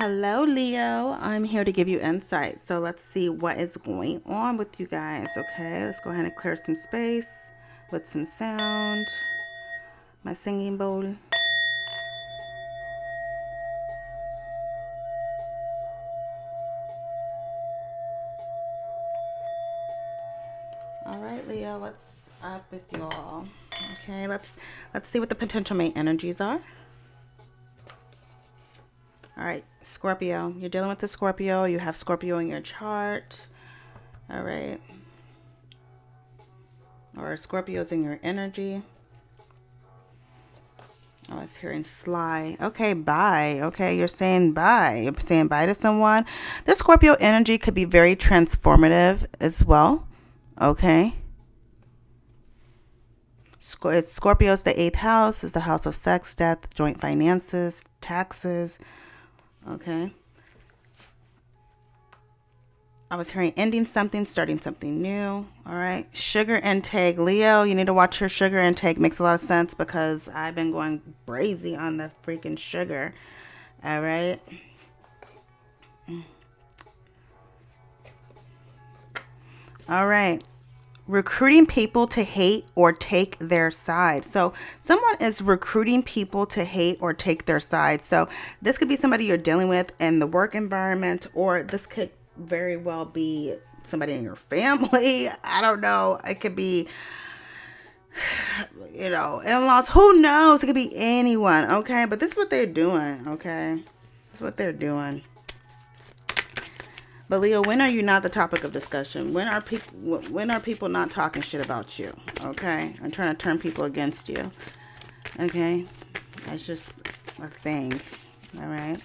Hello, Leo. I'm here to give you insight. So let's see what is going on with you guys. Okay, let's go ahead and clear some space with some sound. My singing bowl. All right, Leo, what's up with y'all? Okay, let's see what the potential mate energies are. All right, Scorpio. You're dealing with the Scorpio. You have Scorpio in your chart. All right. Or Scorpio's in your energy. I was hearing sly. Okay, bye. Okay, you're saying bye. You're saying bye to someone. This Scorpio energy could be very transformative as well. Okay. Scorpio's the 8th house. Is the house of sex, death, joint finances, taxes. Okay. I was hearing ending something, starting something new. All right. Sugar intake. Leo, you need to watch your sugar intake. Makes a lot of sense because I've been going crazy on the freaking sugar. All right. All right. Recruiting people to hate or take their side. So someone is recruiting people to hate or take their side. So this could be somebody you're dealing with in the work environment, or this could very well be somebody in your family. I don't know. It could be, in-laws. Who knows? It could be anyone. Okay. But this is what they're doing. Okay. This is what they're doing. But Leo, when are you not the topic of discussion? When are people not talking shit about you? Okay, I'm trying to turn people against you. Okay, that's just a thing. All right.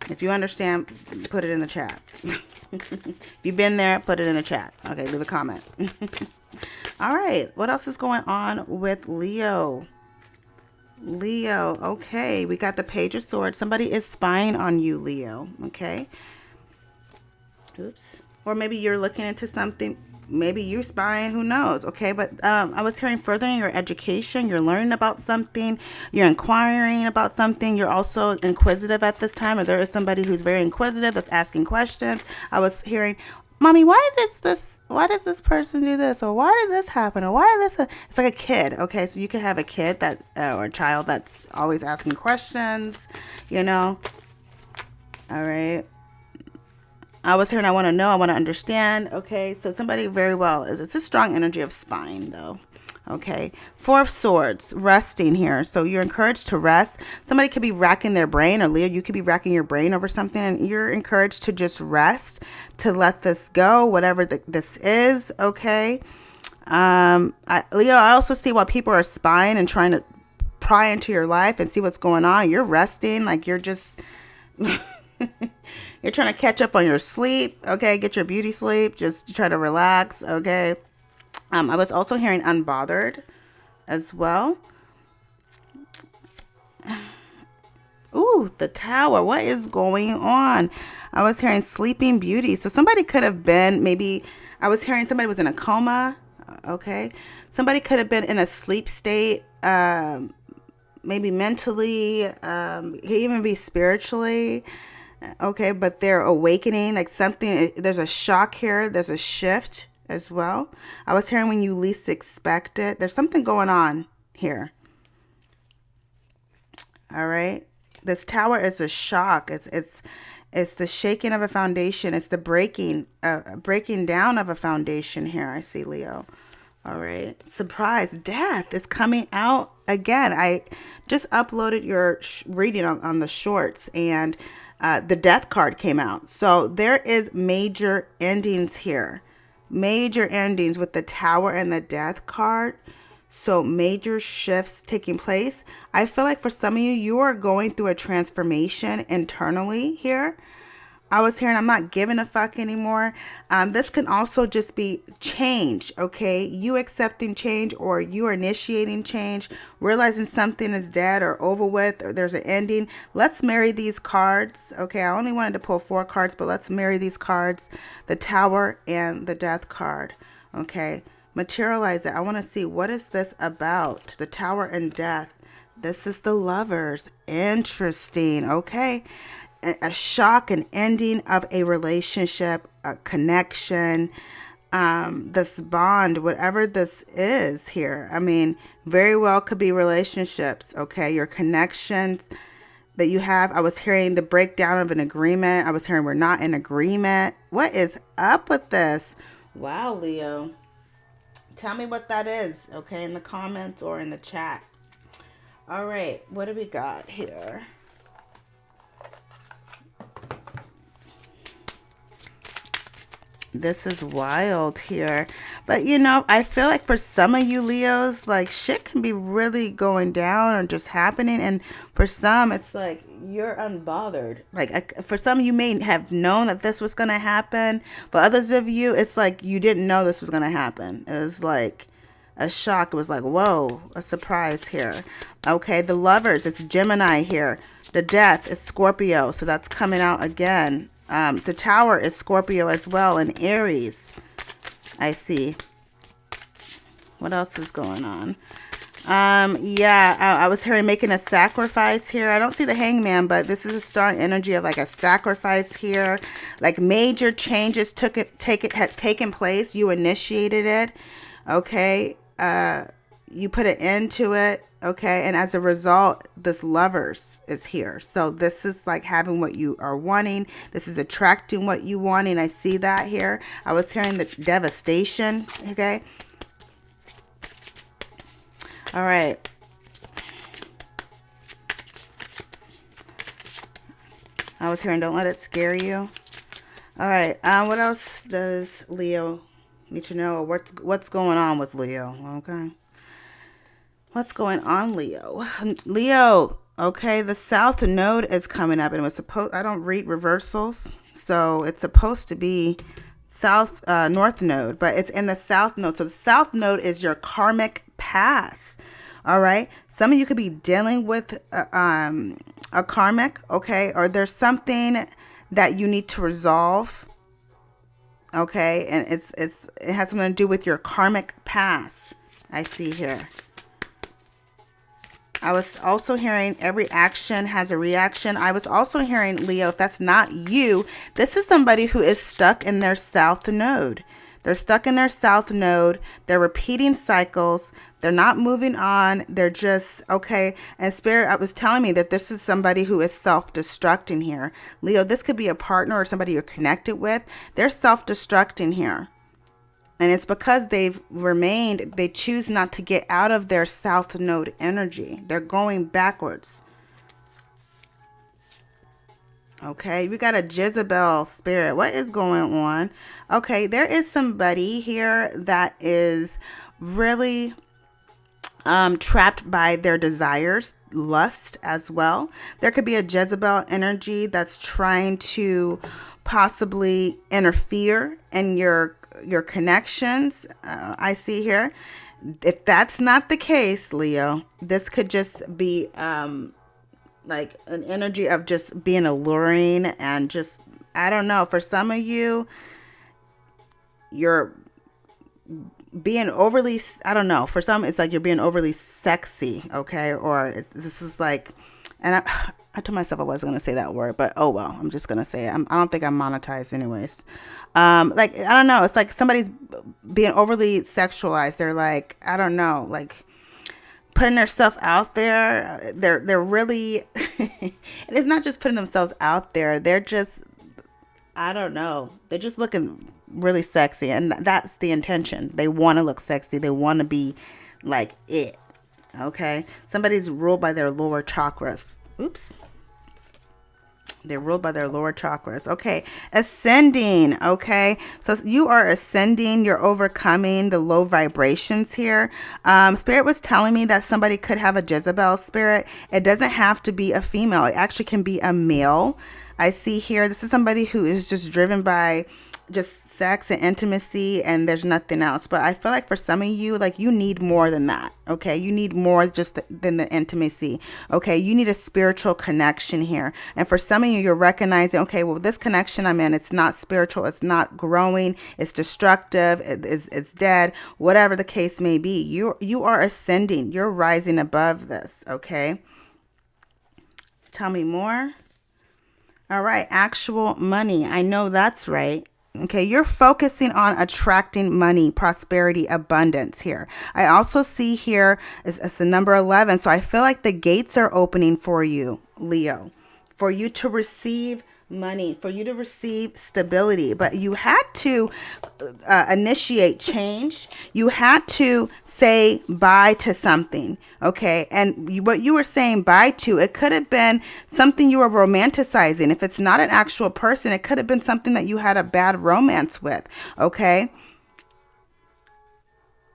If you understand, put it in the chat. If you've been there, put it in the chat. Okay, leave a comment. All right. What else is going on with Leo? Leo. Okay, we got the Page of Swords. Somebody is spying on you, Leo. Okay. Oops. Or maybe you're looking into something. Maybe you're spying. Who knows? Okay. But I was hearing furthering your education. You're learning about something. You're inquiring about something. You're also inquisitive at this time. Or there is somebody who's very inquisitive that's asking questions. I was hearing, Mommy, why does this person do this? Or why did this happen? Or why did this? It's like a kid. Okay. So you could have a kid that, or a child that's always asking questions, All right. I was hearing, I want to know, I want to understand. Okay, so somebody very well. It's a strong energy of spine, though. Okay, 4 of Swords, resting here. So you're encouraged to rest. Somebody could be racking their brain, or Leo, you could be racking your brain over something, and you're encouraged to just rest, to let this go, whatever this is. Okay, Leo, I also see while people are spying and trying to pry into your life and see what's going on, you're resting, like you're just. You're trying to catch up on your sleep, okay? Get your beauty sleep. Just try to relax, okay? I was also hearing unbothered as well. Ooh, the Tower. What is going on? I was hearing Sleeping Beauty. So somebody could have been, maybe, I was hearing somebody was in a coma, okay? Somebody could have been in a sleep state, maybe mentally, could even be spiritually. Okay, but they're awakening, like something, there's a shock here, there's a shift as well. I was hearing when you least expect it. There's something going on here. All right. This Tower is a shock. It's the shaking of a foundation. It's the breaking down of a foundation here. I see, Leo. All right. Surprise. Death is coming out again. I just uploaded your reading on the shorts, and the Death card came out. So there is major endings here. Major endings with the Tower and the Death card. So major shifts taking place. I feel like for some of you, you are going through a transformation internally here. I was hearing I'm not giving a fuck anymore. This can also just be change, okay? You accepting change, or you are initiating change, realizing something is dead or over with, or there's an ending. Let's marry these cards, okay? I only wanted to pull 4 cards, but let's marry these cards, the Tower and the Death card, okay? Materialize it. I want to see, what is this about? The Tower and Death. This is the Lovers. Interesting, okay? a shock, an ending of a relationship, a connection, this bond, whatever this is here. I mean, very well could be relationships, okay? Your connections that you have. I was hearing the breakdown of an agreement. I was hearing we're not in agreement. What is up with this? Wow, Leo. Tell me what that is, okay, in the comments or in the chat. All right, what do we got here? This is wild here. But you know, I feel like for some of you Leos, like shit can be really going down or just happening. And for some, it's like you're unbothered. Like for some, you may have known that this was going to happen. But others of you, it's like you didn't know this was going to happen. It was like a shock. It was like, whoa, a surprise here. Okay, the Lovers, it's Gemini here. The Death is Scorpio. So that's coming out again. The Tower is Scorpio as well, and Aries. I see. What else is going on? Yeah, I was hearing making a sacrifice here. I don't see the Hangman, but this is a strong energy of like a sacrifice here. Like major changes had taken place. You initiated it. Okay. You put an end to it. Okay, and as a result, this Lovers is here. So this is like having what you are wanting. This is attracting what you wanting. I see that here. I was hearing the devastation. Okay. All right. I was hearing don't let it scare you. All right. What else does Leo need to know? What's going on with Leo? Okay. What's going on, Leo? Leo, okay, the South Node is coming up, and it was supposed, I don't read reversals, so it's supposed to be North Node, but it's in the South Node. So the South Node is your karmic past, all right? Some of you could be dealing with a karmic, okay, or there's something that you need to resolve, okay, and it has something to do with your karmic past, I see here. I was also hearing every action has a reaction. I was also hearing, Leo, if that's not you, this is somebody who is stuck in their South Node. They're stuck in their South Node. They're repeating cycles. They're not moving on. They're just, okay. And Spirit was telling me that this is somebody who is self-destructing here. Leo, this could be a partner or somebody you're connected with. They're self-destructing here. And it's because they've remained, they choose not to get out of their South Node energy. They're going backwards. Okay, we got a Jezebel spirit. What is going on? Okay, there is somebody here that is really trapped by their desires, lust as well. There could be a Jezebel energy that's trying to possibly interfere in your connections. I see here. If that's not the case, Leo, this could just be like an energy of just being alluring and just, I don't know, for some of you, you're being overly, I don't know, for some it's like you're being overly sexy, okay, or this is like, and I told myself I wasn't going to say that word, but oh well, I'm just going to say it. I don't think I'm monetized anyways. Like, I don't know, it's like somebody's being overly sexualized. They're like, I don't know, like putting themselves out there. They're really, and it's not just putting themselves out there. They're just, I don't know, they're just looking really sexy, and that's the intention. They want to look sexy. They want to be like it. Okay, somebody's ruled by their lower chakras. Oops. They're ruled by their lower chakras. Okay. Ascending. Okay. So you are ascending. You're overcoming the low vibrations here. Spirit was telling me that somebody could have a Jezebel spirit. It doesn't have to be a female. It actually can be a male. I see here, this is somebody who is just driven by just sex and intimacy, and there's nothing else. But I feel like for some of you, like you need more than that. Okay, you need more just than the intimacy. Okay, you need a spiritual connection here. And for some of you, you're recognizing, okay, well, this connection I'm in, it's not spiritual, it's not growing, it's destructive, it's dead, whatever the case may be. You are ascending, you're rising above this. Okay, tell me more. All right, actual money. I know that's right. Okay, you're focusing on attracting money, prosperity, abundance here. I also see here is the number 11. So I feel like the gates are opening for you, Leo, for you to receive money, for you to receive stability. But you had to initiate change. You had to say bye to something. Okay. And what you were saying bye to, it could have been something you were romanticizing. If it's not an actual person, it could have been something that you had a bad romance with. Okay.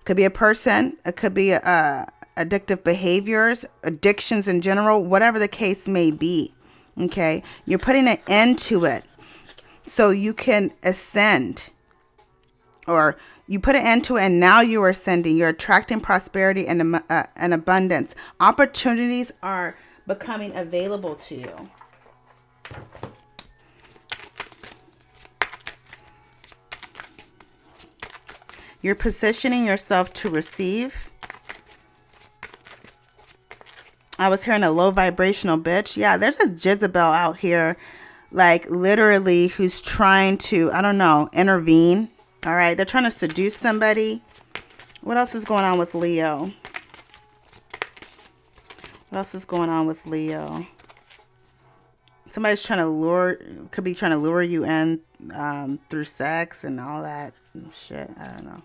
Could be a person. It could be addictive behaviors, addictions in general, whatever the case may be. Okay. You're putting an end to it so you can ascend, or you put an end to it and now you are ascending. You're attracting prosperity and abundance. Opportunities are becoming available to you. You're positioning yourself to receive. I was hearing a low vibrational bitch. Yeah, there's a Jezebel out here, like literally, who's trying to, I don't know, intervene. All right, they're trying to seduce somebody. What else is going on with Leo? What else is going on with Leo? Somebody's trying to could be trying to lure you in through sex and all that shit. I don't know.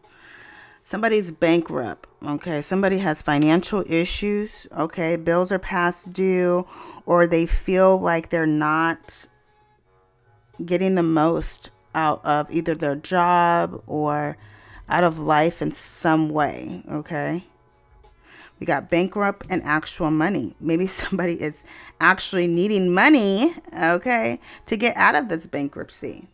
Somebody's bankrupt. Okay, somebody has financial issues. Okay, bills are past due, or they feel like they're not getting the most out of either their job or out of life in some way. Okay, we got bankrupt and actual money. Maybe somebody is actually needing money, okay, to get out of this bankruptcy.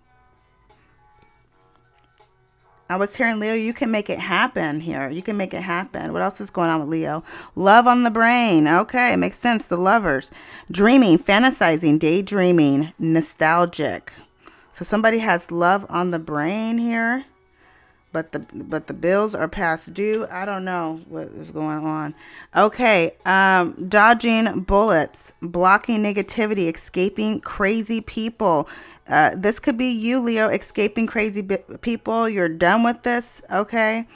I was hearing, Leo, you can make it happen here. You can make it happen. What else is going on with Leo? Love on the brain. Okay, it makes sense. The lovers. Dreaming, fantasizing, daydreaming, nostalgic. So somebody has love on the brain here, but the bills are past due. I don't know what is going on. Okay, dodging bullets, blocking negativity, escaping crazy people. This could be you, Leo, escaping crazy people. You're done with this, okay?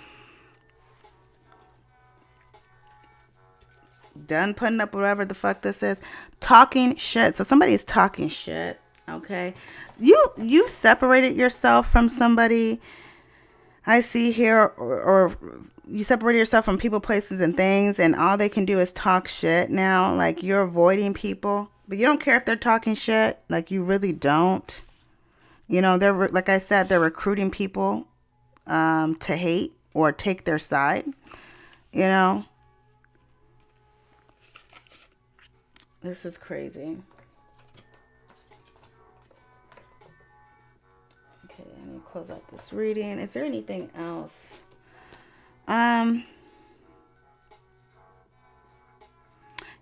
Done putting up whatever the fuck this is. Talking shit. So somebody's talking shit, okay? You separated yourself from somebody, I see here, or you separated yourself from people, places, and things, and all they can do is talk shit now. Like, you're avoiding people, but you don't care if they're talking shit. Like, you really don't. You know, they're, like I said, they're recruiting people to hate or take their side. You know, this is crazy. Okay, let me close out this reading. Is there anything else?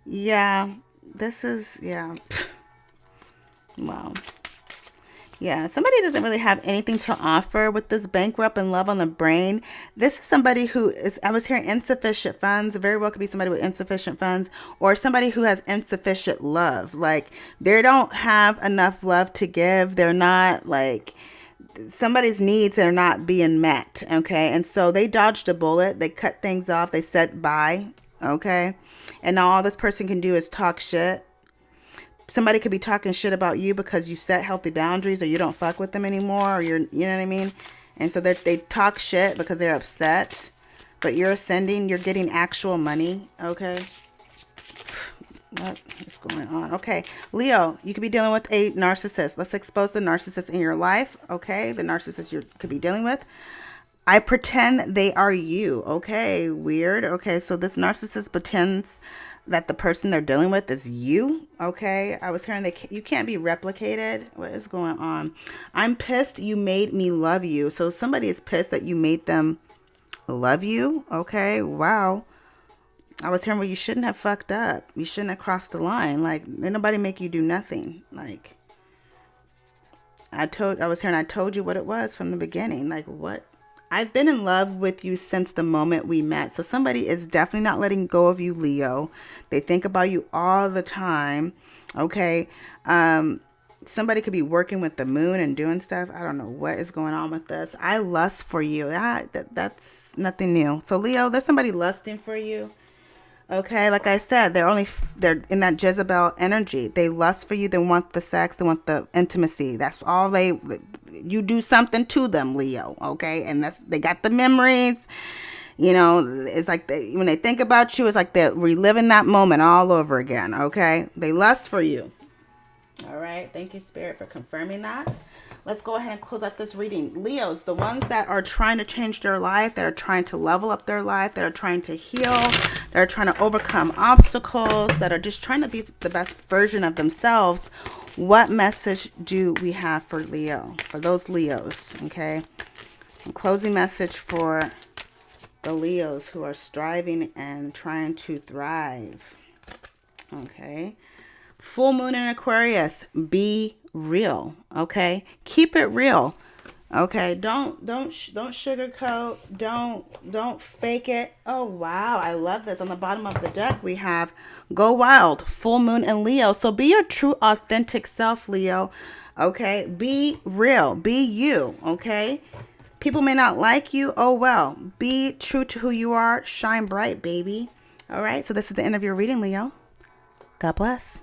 Yeah, this is, yeah. Wow. Yeah, somebody doesn't really have anything to offer with this bankrupt and love on the brain. This is somebody who is, I was hearing insufficient funds. Very well could be somebody with insufficient funds, or somebody who has insufficient love. Like, they don't have enough love to give. They're not, like, somebody's needs are not being met. Okay. And so they dodged a bullet. They cut things off. They said bye. Okay. And now all this person can do is talk shit. Somebody could be talking shit about you because you set healthy boundaries, or you don't fuck with them anymore, or you know what I mean? And so they talk shit because they're upset, but you're ascending, you're getting actual money. Okay. What is going on? Okay. Leo, you could be dealing with a narcissist. Let's expose the narcissist in your life. Okay. The narcissist you could be dealing with. I pretend they are you. Okay. Weird. Okay. So this narcissist pretends that the person they're dealing with is you. Okay. I was hearing you can't be replicated. What is going on? I'm pissed you made me love you. So somebody is pissed that you made them love you. Okay. Wow. I was hearing, well, you shouldn't have fucked up. You shouldn't have crossed the line. Like, ain't nobody make you do nothing. Like, I told you what it was from the beginning. Like, what? I've been in love with you since the moment we met. So somebody is definitely not letting go of you, Leo. They think about you all the time. Okay. Somebody could be working with the moon and doing stuff. I don't know what is going on with this. I lust for you. That's nothing new. So Leo, there's somebody lusting for you. Okay, like I said, they're in that Jezebel energy. They lust for you. They want the sex. They want the intimacy. That's all they. You do something to them, Leo. Okay, and they got the memories. You know, it's like when they think about you, it's like they're reliving that moment all over again. Okay, they lust for you. All right, thank you, Spirit, for confirming that. Let's go ahead and close out this reading. Leos, the ones that are trying to change their life, that are trying to level up their life, that are trying to heal, that are trying to overcome obstacles, that are just trying to be the best version of themselves. What message do we have for Leo? For those Leos, okay? Closing message for the Leos who are striving and trying to thrive. Okay. Full moon in Aquarius. Be real. Okay. Keep it real. Okay. Don't sugarcoat. Don't fake it. Oh wow, I love this. On the bottom of the deck we have go wild. Full moon in Leo. So be your true authentic self, Leo. Okay. Be real. Be you. Okay. People may not like you. Oh well. Be true to who you are. Shine bright, baby. All right. So this is the end of your reading, Leo. God bless.